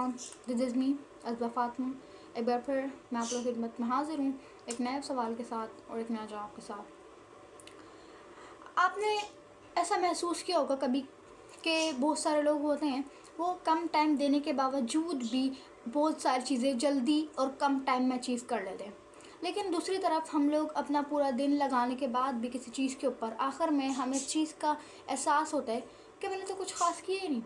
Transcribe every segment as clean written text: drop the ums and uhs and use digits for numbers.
Everyone, this is me Azba Fatima. एक बार फिर मैं आप लोगों की खिदमत में हाजिर हूँ एक नए सवाल के साथ और एक नया जवाब के साथ। आपने ऐसा महसूस किया होगा कभी कि बहुत सारे लोग होते हैं, वो कम टाइम देने के बावजूद भी बहुत सारी चीज़ें जल्दी और कम टाइम में अचीव कर लेते हैं। लेकिन दूसरी तरफ हम लोग अपना पूरा दिन लगाने के बाद भी किसी चीज़ के ऊपर आखिर में हमें इस चीज़ का एहसास होता है कि मैंने तो कुछ खास किया ही नहीं।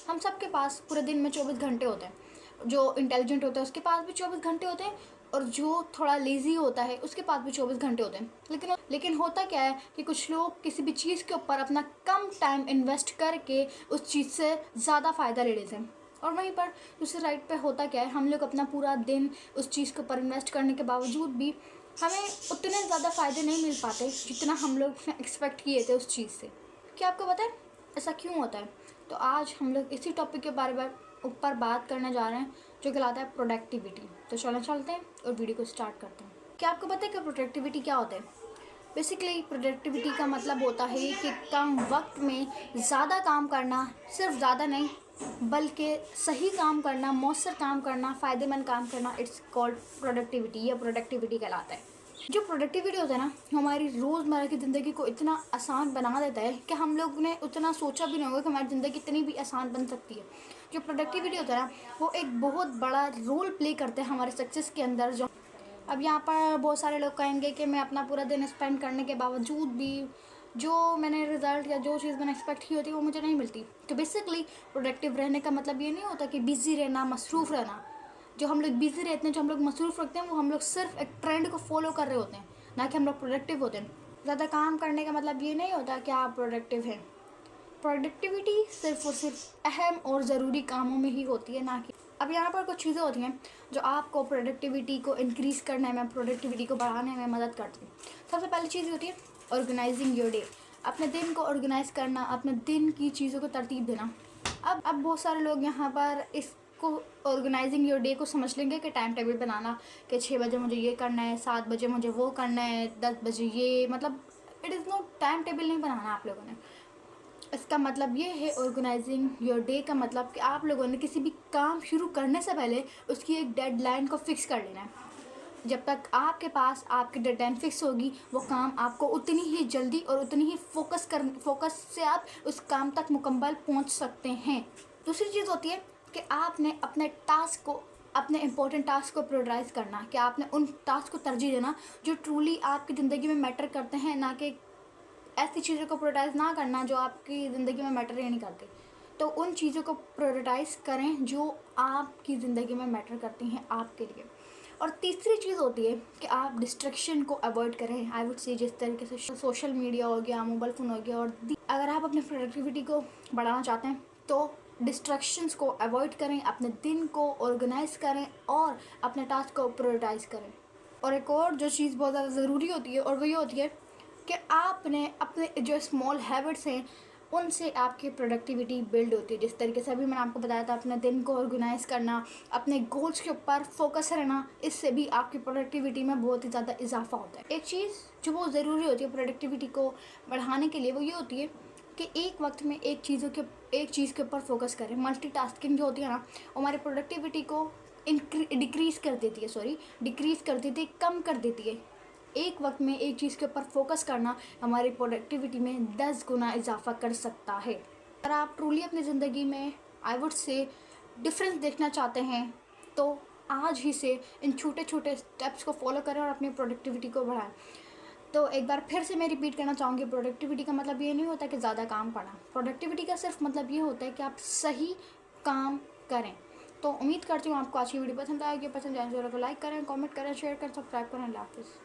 हम सब के पास पूरे दिन में 24 घंटे होते हैं। जो इंटेलिजेंट होता है उसके पास भी 24 घंटे होते हैं और जो थोड़ा लेज़ी होता है उसके पास भी 24 घंटे होते हैं। लेकिन होता क्या है कि कुछ लोग किसी भी चीज़ के ऊपर अपना कम टाइम इन्वेस्ट करके उस चीज़ से ज़्यादा फ़ायदा ले लेते हैं। और वहीं पर दूसरी साइड पे होता क्या है, हम लोग अपना पूरा दिन उस चीज़ के ऊपर इन्वेस्ट करने के बावजूद भी हमें उतने ज़्यादा फ़ायदे नहीं मिल पाते जितना हम लोग एक्सपेक्ट किए थे उस चीज़ से। क्या आपको पता है ऐसा क्यों होता है? तो आज हम लोग इसी टॉपिक के बारे में ऊपर बात करने जा रहे हैं जो कहलाता है प्रोडक्टिविटी। तो चलते हैं और वीडियो को स्टार्ट करते हैं। क्या आपको पता है कि प्रोडक्टिविटी क्या होता है? बेसिकली प्रोडक्टिविटी का मतलब होता है कि कम वक्त में ज़्यादा काम करना, सिर्फ ज़्यादा नहीं बल्कि सही काम करना, मौसर काम करना, फ़ायदेमंद काम करना। इट्स कॉल्ड प्रोडक्टिविटी या प्रोडक्टिविटी कहलाता है। जो प्रोडक्टिविटी होता है ना, हमारी रोज़मर्रा की ज़िंदगी को इतना आसान बना देता है कि हम लोग ने उतना सोचा भी नहीं होगा कि हमारी ज़िंदगी इतनी भी आसान बन सकती है। जो प्रोडक्टिविटी होता है ना, वो एक बहुत बड़ा रोल प्ले करते हैं हमारे सक्सेस के अंदर। जो अब यहाँ पर बहुत सारे लोग कहेंगे कि मैं अपना पूरा दिन स्पेंड करने के बावजूद भी जो मैंने रिज़ल्ट या जो चीज़ मैंने एक्सपेक्ट की होती है वो मुझे नहीं मिलती। तो बेसिकली प्रोडक्टिव रहने का मतलब ये नहीं होता कि बिज़ी रहना, मसरूफ़ रहना। जो हम लोग बिज़ी रहते हैं, जो हम लोग मसरूफ़ रखते हैं, वो हम लोग सिर्फ एक ट्रेंड को फॉलो कर रहे होते हैं, ना कि हम लोग प्रोडक्टिव होते हैं। ज़्यादा काम करने का मतलब ये नहीं होता कि आप प्रोडक्टिव हैं। प्रोडक्टिविटी सिर्फ और सिर्फ अहम और ज़रूरी कामों में ही होती है, ना कि अब यहाँ पर कुछ चीज़ें होती हैं जो आपको प्रोडक्टिविटी को इंक्रीज़ करने में, प्रोडक्टिविटी को बढ़ाने में मदद करती हैं। सबसे पहली चीज़ होती है ऑर्गेनाइजिंग योर डे। अपने दिन को ऑर्गेनाइज़ करना, अपने दिन की चीज़ों को तरतीब देना। अब बहुत सारे लोग यहाँ पर इसको ऑर्गेनाइजिंग योर डे को समझ लेंगे कि टाइम टेबल बनाना कि 6 बजे मुझे ये करना है, 7 बजे मुझे वो करना है, 10 बजे ये, मतलब it is no time table नहीं बनाना आप लोगों ने। इसका मतलब ये है ऑर्गेनाइजिंग योर डे का मतलब कि आप लोगों ने किसी भी काम शुरू करने से पहले उसकी एक डेडलाइन को फिक्स कर लेना है। जब तक आपके पास आपकी डेडलाइन फिक्स होगी, वो काम आपको उतनी ही जल्दी और उतनी ही फोकस से आप उस काम तक मुकम्मल पहुंच सकते हैं। दूसरी चीज़ होती है कि आपने अपने टास्क को, अपने इम्पोर्टेंट टास्क को प्रायोरिटाइज़ करना, कि आपने उन टास्क को तरजीह देना जो ट्रूली आपकी ज़िंदगी में मैटर करते हैं, ना कि ऐसी चीज़ों को प्रायोरिटाइज़ ना करना जो आपकी ज़िंदगी में मैटर ही नहीं करती। तो उन चीज़ों को प्रायोरिटाइज़ करें जो आपकी ज़िंदगी में मैटर करती हैं आपके लिए। और तीसरी चीज़ होती है कि आप डिस्ट्रैक्शन को अवॉइड करें। आई वुड से जिस तरीके से सोशल मीडिया हो गया, मोबाइल फ़ोन हो गया, और अगर आप अपनी प्रोडक्टिविटी को बढ़ाना चाहते हैं तो डिस्ट्रैक्शंस को अवॉइड करें, अपने दिन को ऑर्गेनाइज़ करें और अपने टास्क को प्रायोरिटाइज़ करें। और एक और जो चीज़ बहुत ज़्यादा ज़रूरी होती है और वो ये होती है कि आपने अपने जो स्मॉल हैबिट्स हैं उनसे आपकी प्रोडक्टिविटी बिल्ड होती है। जिस तरीके से अभी मैंने आपको बताया था, अपने दिन को ऑर्गेनाइज़ करना, अपने गोल्स के ऊपर फोकस रहना, इससे भी आपकी प्रोडक्टिविटी में बहुत ही ज़्यादा इजाफा होता है। एक चीज़ जो बहुत ज़रूरी होती है प्रोडक्टिविटी को बढ़ाने के लिए वो ये होती है कि एक वक्त में एक चीज़ के ऊपर फोकस करें। मल्टीटास्किंग जो होती है ना, हमारी प्रोडक्टिविटी को डिक्रीज़ कर देती है, कम कर देती है। एक वक्त में एक चीज़ के ऊपर फोकस करना हमारी प्रोडक्टिविटी में 10 गुना इजाफा कर सकता है। अगर आप ट्रूली अपनी ज़िंदगी में आई वुड से डिफरेंस देखना चाहते हैं तो आज ही से इन छोटे छोटे स्टेप्स को फॉलो करें और अपनी प्रोडक्टिविटी को बढ़ाएं। तो एक बार फिर से मैं रिपीट करना चाहूँगी, प्रोडक्टिविटी का मतलब ये नहीं होता कि ज़्यादा काम करना। प्रोडक्टिविटी का सिर्फ मतलब ये होता है कि आप सही काम करें। तो उम्मीद करती हूँ आपको आज की वीडियो पसंद आएगी। पसंद आए तो लाइक करें, कमेंट करें, शेयर करें, सब्सक्राइब करें। अल्लाह हाफ़िज़।